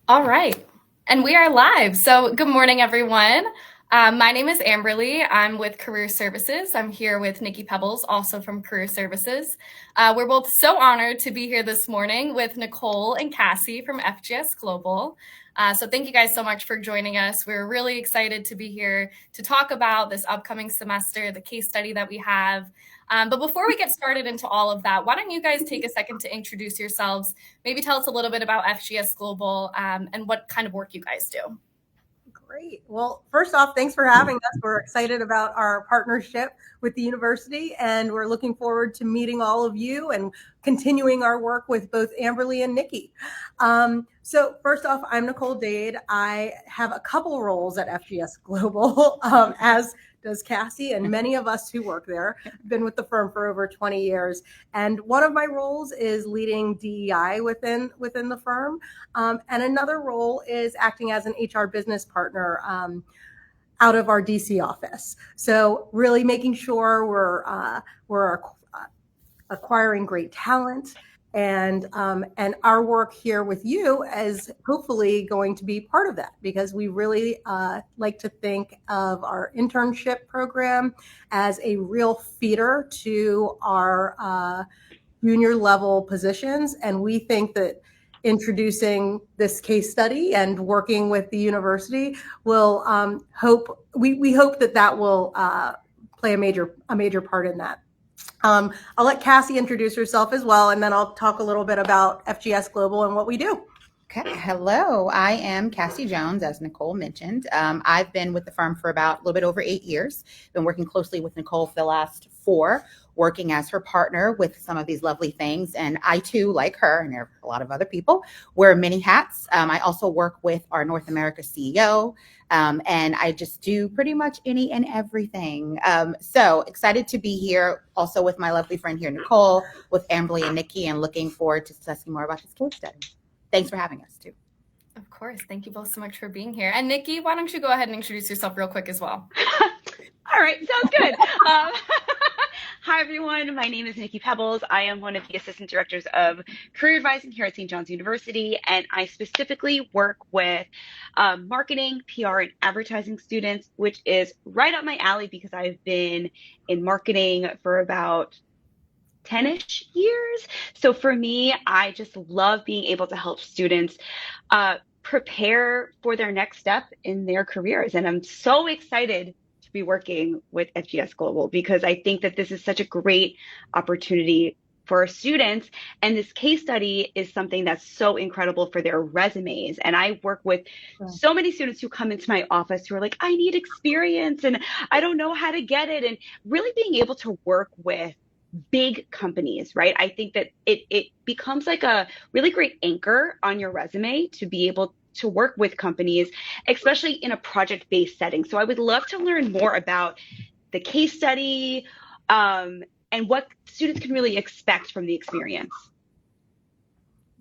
All right. And we are live. So, good morning, everyone. My name is Amberly. I'm with Career Services. I'm here with Nikki Pebbles, also from Career Services. We're both so honored to be here this morning with Nicole and Cassie from FGS Global. So, thank you guys so much for joining us. We're really excited to be here to talk about this upcoming semester, the case study that we have. But before we get started into all of that, why don't you guys take a second to introduce yourselves? Maybe tell us a little bit about FGS Global and what kind of work you guys do. Great. Well, first off, thanks for having us. We're excited about our partnership with the university, and we're looking forward to meeting all of you and continuing our work with both Amberly and Nikki. So first off, I'm Nicole Dade. I have a couple roles at FGS Global, as does Cassie and many of us who work there. I've been with the firm for over 20 years. And one of my roles is leading DEI within the firm. And another role is acting as an HR business partner out of our DC office. So really making sure we're acquiring great talent, and our work here with you is hopefully going to be part of that, because we really like to think of our internship program as a real feeder to our junior level positions, and we think that introducing this case study and working with the university will we hope that will play a major part in that. I'll let Cassie introduce herself as well, and then I'll talk a little bit about FGS Global and what we do. Okay, hello. I am Cassie Jones, as Nicole mentioned. I've been with the firm for about a little bit over 8 years. Been working closely with Nicole for the last 4, working as her partner with some of these lovely things. And I too, like her, and there are a lot of other people, wear many hats. I also work with our North America CEO, and I just do pretty much any and everything. So excited to be here, also with my lovely friend here, Nicole, with Amberly and Nikki, and looking forward to discussing more about this case study. Thanks for having us, too. Of course. Thank you both so much for being here. And Nikki, why don't you go ahead and introduce yourself real quick as well? All right, sounds good. Hi, everyone. My name is Nikki Pebbles. I am one of the assistant directors of career advising here at St. John's University, and I specifically work with marketing, PR, and advertising students, which is right up my alley because I've been in marketing for about 10-ish years. So for me, I just love being able to help students prepare for their next step in their careers. And I'm so excited to be working with FGS Global because I think that this is such a great opportunity for our students. And this case study is something that's so incredible for their resumes. And I work with so many students who come into my office who are like, I need experience and I don't know how to get it. And really being able to work with big companies, right? I think that it becomes like a really great anchor on your resume to be able to work with companies, especially in a project-based setting. So I would love to learn more about the case study and what students can really expect from the experience.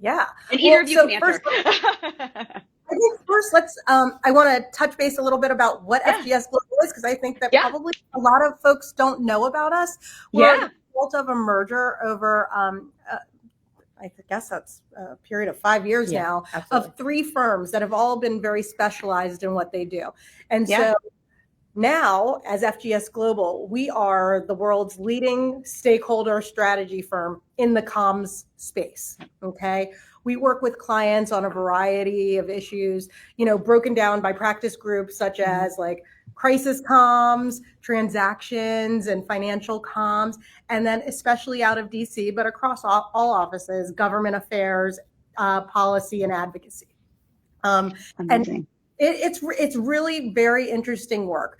Yeah. And either of you can answer. I think first I want to touch base a little bit about what FGS Global is, because I think that probably a lot of folks don't know about us. We're the result of a merger over, I guess that's a period of 5 years now, absolutely, of 3 firms that have all been very specialized in what they do. And so now, as FGS Global, we are the world's leading stakeholder strategy firm in the comms space, okay? We work with clients on a variety of issues, broken down by practice groups such as like crisis comms, transactions, and financial comms, and then especially out of DC, but across all offices, government affairs, policy, and advocacy. And it's really very interesting work.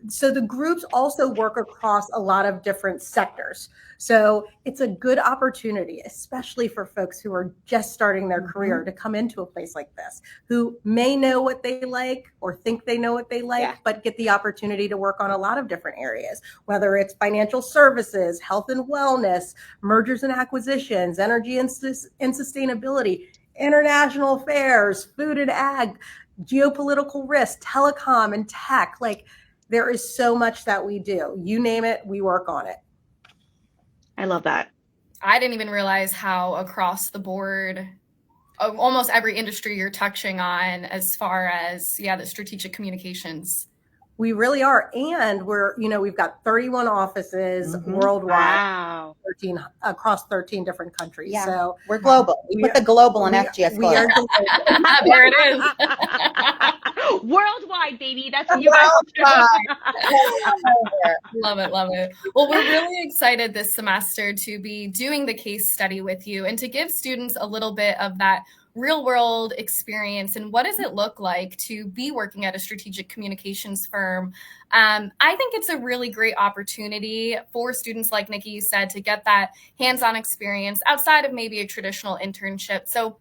So the groups also work across a lot of different sectors. So it's a good opportunity, especially for folks who are just starting their career, to come into a place like this, who may know what they like or think they know what they like, but get the opportunity to work on a lot of different areas, whether it's financial services, health and wellness, mergers and acquisitions, energy and sustainability, international affairs, food and ag, geopolitical risk, telecom and tech. Like, there is so much that we do. You name it, we work on it. I love that. I didn't even realize how across the board almost every industry you're touching on as far as, the strategic communications. We really are. And we've got 31 offices worldwide, wow. 13 across 13 different countries. Yeah. So we're global. We put the global in FGS. We are There it is. Worldwide, baby. That's US. Love it, love it. Well, we're really excited this semester to be doing the case study with you and to give students a little bit of that real world experience and what does it look like to be working at a strategic communications firm. I think it's a really great opportunity for students, like Nikki said, to get that hands-on experience outside of maybe a traditional internship. So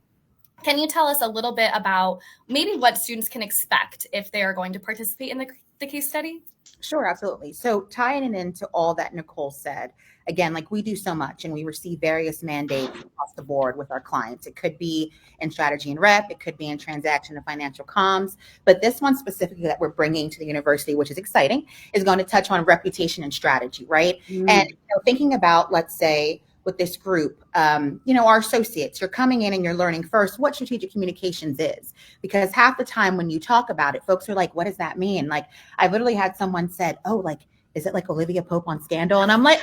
can you tell us a little bit about maybe what students can expect if they are going to participate in the case study? Sure, absolutely. So tying it into all that Nicole said, again, like we do so much and we receive various mandates across the board with our clients. It could be in strategy and rep, it could be in transaction and financial comms, but this one specifically that we're bringing to the university, which is exciting, is going to touch on reputation and strategy, right? And thinking about, let's say, with this group, our associates, you're coming in and you're learning first what strategic communications is, because half the time when you talk about it, folks are like, what does that mean? Like, I literally had someone said, oh, like, is it like Olivia Pope on Scandal? And I'm like,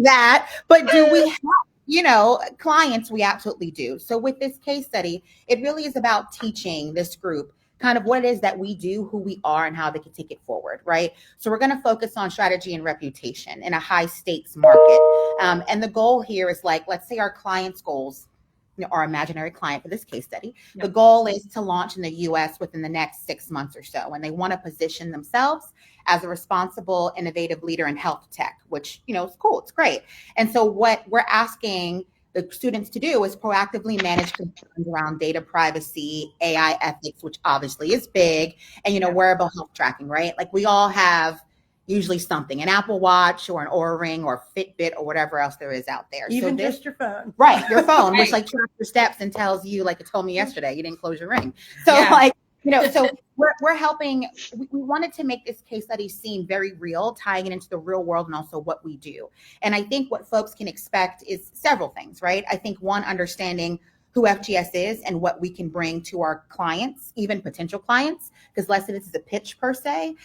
that, but do we have, clients? We absolutely do. So with this case study, it really is about teaching this group kind of what it is that we do, who we are, and how they can take it forward, right? So we're going to focus on strategy and reputation in a high stakes market. And the goal here is like, let's say our client's goals, our imaginary client for this case study, the goal is to launch in the US within the next 6 months or so. And they want to position themselves as a responsible, innovative leader in health tech, which, is cool. It's great. And so what we're asking the students to do is proactively manage concerns around data privacy, AI ethics, which obviously is big, and, wearable health tracking, right? Like we all have usually something, an Apple Watch or an Oura Ring or Fitbit or whatever else there is out there. Even just your phone. Right, your phone, which like tracks your steps and tells you, like it told me yesterday, you didn't close your ring. So so we're helping. We wanted to make this case study seem very real, tying it into the real world and also what we do. And I think what folks can expect is several things, right? I think one, understanding who FGS is and what we can bring to our clients, even potential clients, because less of this is a pitch per se.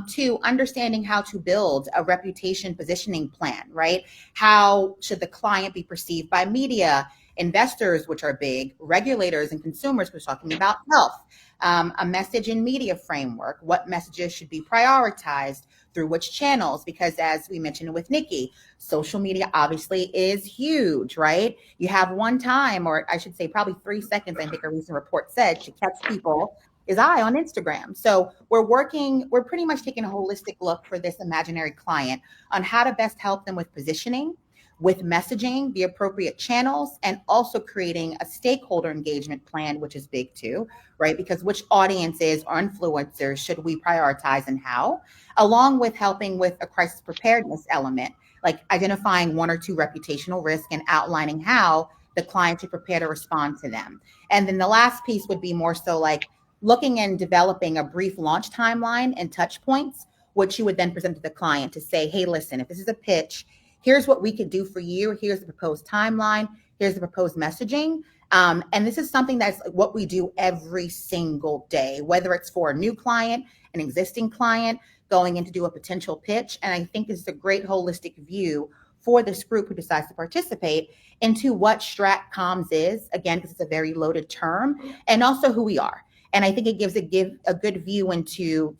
Two, understanding how to build a reputation positioning plan, right? How should the client be perceived by media, investors, which are big, regulators and consumers, we're talking about health, a message and media framework, what messages should be prioritized through which channels, because as we mentioned with Nikki, social media obviously is huge, right? You have one time, or I should say probably 3 seconds, I think a recent report said, to catch people is eye on Instagram. So we're pretty much taking a holistic look for this imaginary client on how to best help them with positioning, with messaging, the appropriate channels, and also creating a stakeholder engagement plan, which is big too, right? Because which audiences or influencers should we prioritize and how, along with helping with a crisis preparedness element, like identifying 1 or 2 reputational risks and outlining how the client should prepare to respond to them. And then the last piece would be more so like looking and developing a brief launch timeline and touch points, which you would then present to the client to say, hey, listen, if this is a pitch, here's what we could do for you. Here's the proposed timeline. Here's the proposed messaging. And this is something that's what we do every single day, whether it's for a new client, an existing client, going in to do a potential pitch. And I think this is a great holistic view for this group who decides to participate into what strat comms is, again, because it's a very loaded term, and also who we are. And I think it gives a good view into,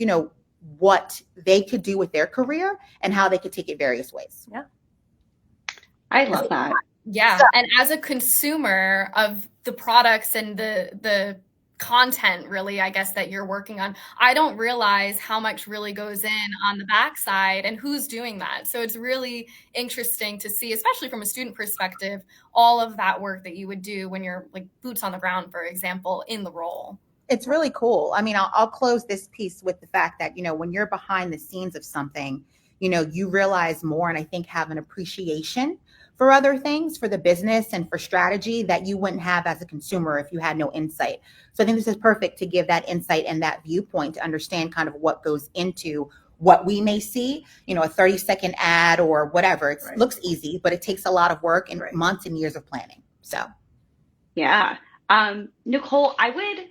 what they could do with their career and how they could take it various ways. Yeah. I love that. Yeah. So, and as a consumer of the products and the content, really, I guess, that you're working on, I don't realize how much really goes in on the backside and who's doing that. So it's really interesting to see, especially from a student perspective, all of that work that you would do when you're like boots on the ground, for example, in the role. It's really cool. I mean, I'll close this piece with the fact that, when you're behind the scenes of something, you realize more, and I think have an appreciation for other things, for the business and for strategy that you wouldn't have as a consumer if you had no insight. So I think this is perfect to give that insight and that viewpoint to understand kind of what goes into what we may see, a 30-second ad or whatever. It looks easy, but it takes a lot of work and months and years of planning. So. Yeah. Nicole, I would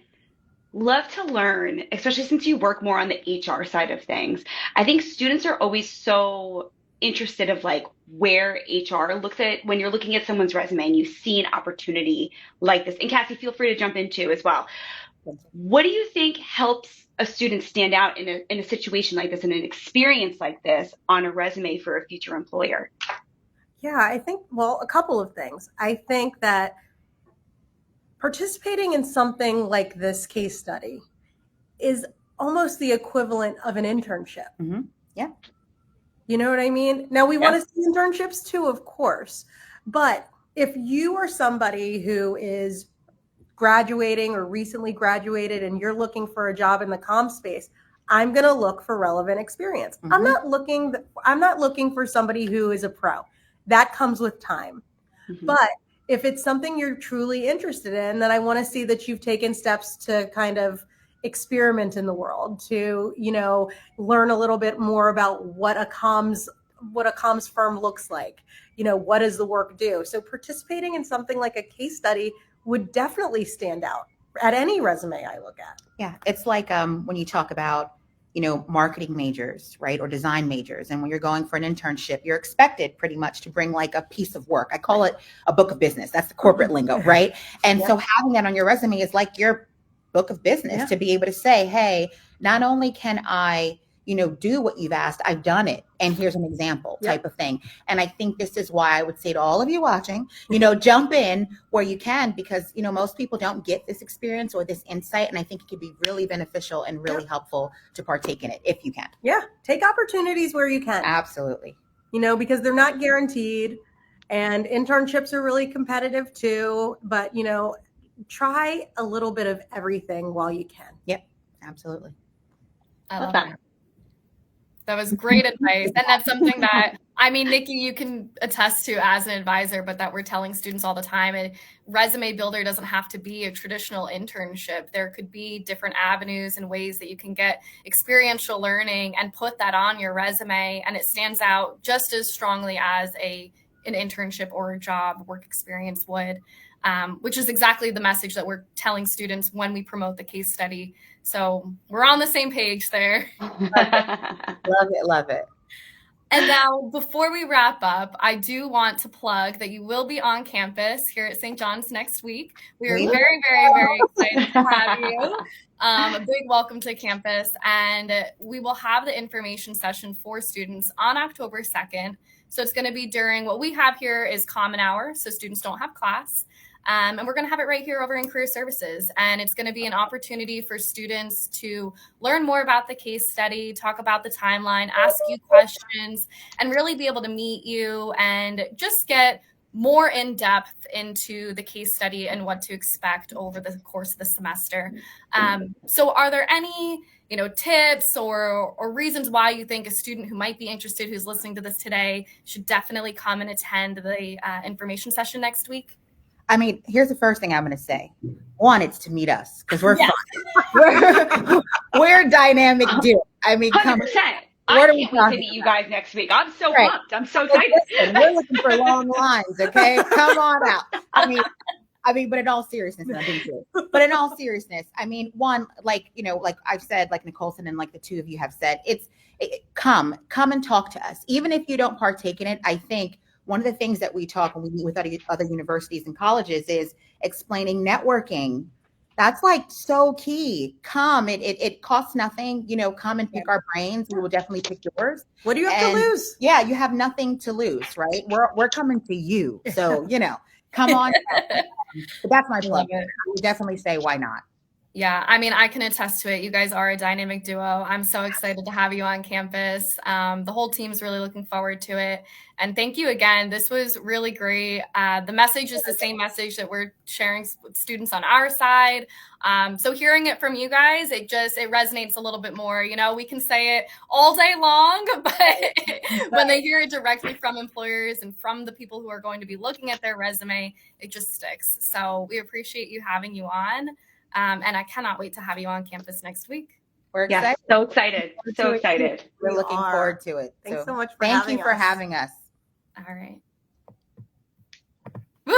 love to learn, especially since you work more on the HR side of things. I think students are always so interested of like where HR looks at when you're looking at someone's resume and you see an opportunity like this. And Cassie, feel free to jump in too as well. What do you think helps a student stand out in a situation like this, in an experience like this on a resume for a future employer? Yeah, I think, well, a couple of things. I think that participating in something like this case study is almost the equivalent of an internship. Mm-hmm. Yeah. You know what I mean? Now, we want to see internships too, of course. But if you are somebody who is graduating or recently graduated and you're looking for a job in the comm space, I'm going to look for relevant experience. Mm-hmm. I'm not looking for somebody who is a pro. That comes with time. Mm-hmm. But if it's something you're truly interested in, then I want to see that you've taken steps to kind of experiment in the world, to, you know, learn a little bit more about what a comms firm looks like. You know, what does the work do? So participating in something like a case study would definitely stand out at any resume I look at. Yeah, it's like when you talk about, you know, marketing majors, right, or design majors, and when you're going for an internship, you're expected pretty much to bring like a piece of work. I call it a book of business. That's the corporate lingo, right? And so having that on your resume is like your book of business, to be able to say, hey, not only can I, you know, do what you've asked, I've done it, and here's an example type of thing. And I think this is why I would say to all of you watching, you know, jump in where you can, because, you know, most people don't get this experience or this insight. And I think it could be really beneficial and really helpful to partake in it if you can. Yeah. Take opportunities where you can. Absolutely. You know, because they're not guaranteed, and internships are really competitive too. But, you know, try a little bit of everything while you can. Yep. Absolutely. I love that. That was great advice. And that's something that, I mean, Nikki, you can attest to as an advisor, but that we're telling students all the time. And resume builder doesn't have to be a traditional internship. There could be different avenues and ways that you can get experiential learning and put that on your resume. And it stands out just as strongly as an internship or a job work experience would. Which is exactly the message that we're telling students when we promote the case study. So we're on the same page there. Love it. And now, before we wrap up, I do want to plug that you will be on campus here at St. John's next week. We are very, very, very excited to have you. A big welcome to campus. And we will have the information session for students on October 2nd. So it's going to be during what we have here is Common Hour, so students don't have class. And we're going to have it right here over in Career Services. And it's going to be an opportunity for students to learn more about the case study, talk about the timeline, ask you questions, and really be able to meet you and just get more in depth into the case study and what to expect over the course of the semester. So are there any tips or reasons why you think a student who might be interested, who's listening to this today, should definitely come and attend the information session next week? I mean, here's the first thing I'm going to say. One, it's to meet us because we're fun. We're dynamic duo. I mean, 100%. I can't wait to meet you guys next week. I'm so pumped. I'm so excited. Listen, we're looking for long lines, okay? Come on out. I mean, but in all seriousness, I mean, one, like I've said, like Nicole said, and like the two of you have said, come and talk to us. Even if you don't partake in it, I think one of the things that we talk when we meet with other universities and colleges is explaining networking. That's like so key. Come, it costs nothing, come and pick our brains. We will definitely pick yours. What do you have to lose? Yeah, you have nothing to lose, right? We're coming to you. So, come on. But that's my plug. I would definitely say, why not? Yeah, I mean, I can attest to it. You guys are a dynamic duo. I'm so excited to have you on campus. The whole team's really looking forward to it. And thank you again. This was really great. The message is the same message that we're sharing with students on our side. So hearing it from you guys, it resonates a little bit more. We can say it all day long, but when they hear it directly from employers and from the people who are going to be looking at their resume, it just sticks. So we appreciate you having you on. And I cannot wait to have you on campus next week. We're excited. Yeah, so excited. So excited. We're looking forward to it. Thanks so much for having us. Thank you for having us. All right. Woo!